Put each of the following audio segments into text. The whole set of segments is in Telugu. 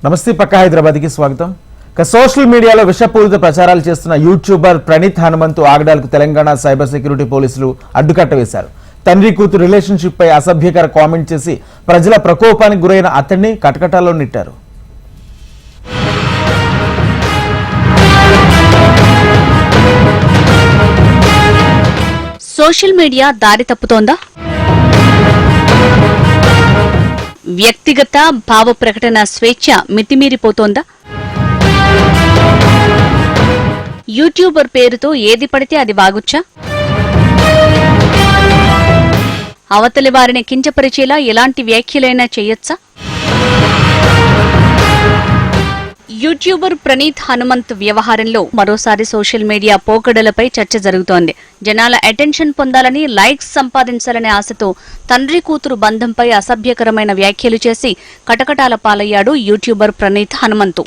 నమస్తే పక్కా హైదరాబాద్ కి స్వాగతం. సోషల్ మీడియాలో విషపూరిత ప్రచారాలు చేస్తున్న యూట్యూబర్ ప్రణీత్ హనుమంతు ఆగడాలకు తెలంగాణ సైబర్ సెక్యూరిటీ పోలీసులు అడ్డుకట్ట వేశారు. తండ్రి కూతురు రిలేషన్షిప్ పై అసభ్యకర కామెంట్ చేసి ప్రజల ప్రకోపానికి గురైన అతన్ని కటకటాల్లో నెట్టారు. సోషల్ మీడియా దారి తప్పుతోందా? వ్యక్తిగత భావ ప్రకటన స్వేచ్ఛ మితిమీరిపోతోందా? యూట్యూబర్ పేరుతో ఏది పడితే అది వాగొచ్చా? అవతలి వారిని కించపరిచేలా ఎలాంటి వ్యాఖ్యలైనా చేయొచ్చా? యూట్యూబర్ ప్రణీత్ హనుమంత్ వ్యవహారంలో మరోసారి సోషల్ మీడియా పోకడలపై చర్చ జరుగుతోంది. జనాల అటెన్షన్ పొందాలని, లైక్స్ సంపాదించాలనే ఆశతో తండ్రి కూతురు బంధంపై అసభ్యకరమైన వ్యాఖ్యలు చేసి కటకటాల పాలయ్యాడు యూట్యూబర్ ప్రణీత్ హనుమంతు.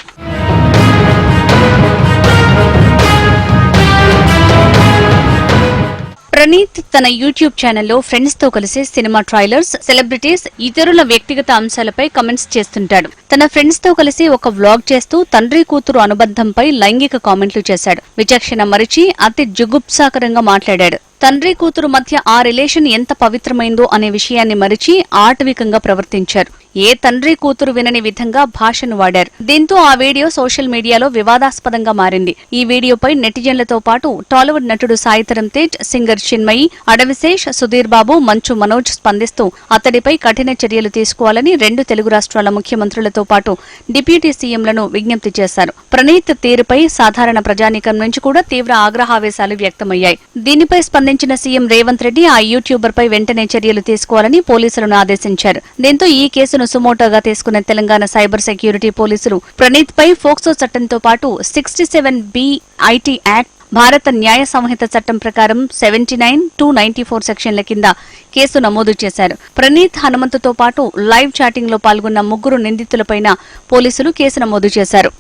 ప్రణీత్ తన యూట్యూబ్ ఛానల్లో ఫ్రెండ్స్ తో కలిసి సినిమా ట్రైలర్స్, సెలబ్రిటీస్, ఇతరుల వ్యక్తిగత అంశాలపై కమెంట్స్ చేస్తుంటాడు. తన ఫ్రెండ్స్ తో కలిసి ఒక వ్లాగ్ చేస్తూ తండ్రి కూతురు అనుబంధంపై లైంగిక కామెంట్లు చేశాడు. విచక్షణ మరిచి అతి జుగుప్సాకరంగా మాట్లాడాడు. తండ్రి కూతురు మధ్య ఆ రిలేషన్ ఎంత పవిత్రమైందో అనే విషయాన్ని మరిచి ఆటవికంగా ప్రవర్తించారు. ఏ తండ్రి కూతురు వినని విధంగా భాషను వాడారు. దీంతో ఆ వీడియో సోషల్ మీడియాలో వివాదాస్పదంగా మారింది. ఈ వీడియోపై నెటిజన్లతో పాటు టాలీవుడ్ నటుడు సాయిధరమ్ తేజ్, సింగర్ చిన్మయి, అడవిశేష్, సుధీర్ బాబు, మంచు మనోజ్ స్పందిస్తూ అతడిపై కఠిన చర్యలు తీసుకోవాలని రెండు తెలుగు రాష్ట్రాల ముఖ్యమంత్రులతో పాటు డిప్యూటీ సీఎంలను విజ్ఞప్తి చేశారు. ప్రణీత్ తీరుపై సాధారణ ప్రజానీకం నుంచి కూడా తీవ్ర ఆగ్రహావేశాలు వ్యక్తమయ్యాయి. దీనిపై స్పందించిన సీఎం రేవంత్ రెడ్డి ఆ యూట్యూబర్ పై వెంటనే చర్యలు తీసుకోవాలని పోలీసులను ఆదేశించారు. దీంతో ఈ కేసును సుమోటోగా తీసుకున్న తెలంగాణ సైబర్ సెక్యూరిటీ పోలీసులు ప్రణీత్ పై ఫోక్సో చట్టంతో పాటు 67B ఐటీ యాక్ట్, భారత న్యాయ సంహిత చట్టం ప్రకారం 79-294 సెక్షన్ల కింద కేసు నమోదు చేశారు. ప్రణీత్ హనుమంతుతో పాటు లైవ్ చాటింగ్ లో పాల్గొన్న ముగ్గురు నిందితులపైన పోలీసులు కేసు నమోదు చేశారు.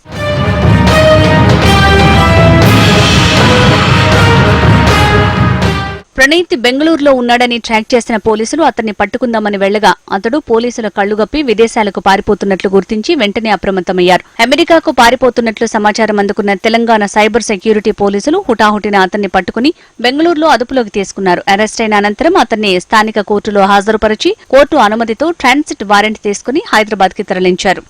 ప్రణీత్ బెంగళూరులో ఉన్నాడని ట్రాక్ చేసిన పోలీసులు అతన్ని పట్టుకుందామని వెళ్లగా అతడు పోలీసుల కళ్లుగప్పి విదేశాలకు పారిపోతున్నట్లు గుర్తించి వెంటనే అప్రమత్తమయ్యారు. అమెరికాకు పారిపోతున్నట్లు సమాచారం అందుకున్న తెలంగాణ సైబర్ సెక్యూరిటీ పోలీసులు హుటాహుటిన అతన్ని పట్టుకుని బెంగళూరులో అదుపులోకి తీసుకున్నారు. అరెస్ట్ అయిన అనంతరం అతన్ని స్థానిక కోర్టులో హాజరుపరిచి కోర్టు అనుమతితో ట్రాన్సిట్ వారెంట్ తీసుకుని హైదరాబాద్ కి తరలించారు.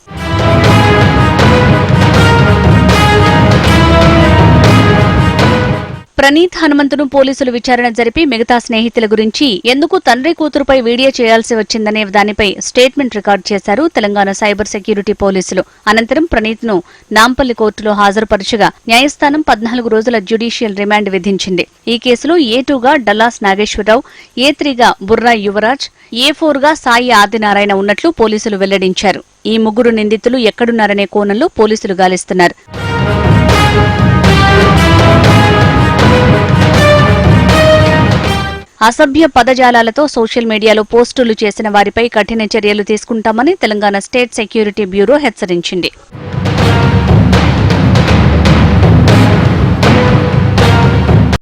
ప్రణీత్ హనుమంతును పోలీసులు విచారణ జరిపి మిగతా స్నేహితుల గురించి ఎందుకు తండ్రి కూతురుపై వీడియో చేయాల్సి వచ్చిందనే దానిపై స్టేట్మెంట్ రికార్డు చేశారు తెలంగాణ సైబర్ సెక్యూరిటీ పోలీసులు. అనంతరం ప్రణీత్ ను నాంపల్లి కోర్టులో హాజరుపరచగా న్యాయస్థానం 14 రోజుల జ్యుడిషియల్ రిమాండ్ విధించింది. ఈ కేసులో A2గా డల్లాస్ నాగేశ్వరరావు, A3గా బుర్రా యువరాజ్, A4గా సాయి ఆదినారాయణ ఉన్నట్లు పోలీసులు వెల్లడించారు. ఈ ముగ్గురు నిందితులు ఎక్కడున్నారనే కోణంలో పోలీసులు గాలిస్తున్నారు. అసభ్య పదజాలాలతో సోషల్ మీడియాలో పోస్టులు చేసిన వారిపై కఠిన చర్యలు తీసుకుంటామని తెలంగాణ స్టేట్ సెక్యూరిటీ బ్యూరో హెచ్చరించింది.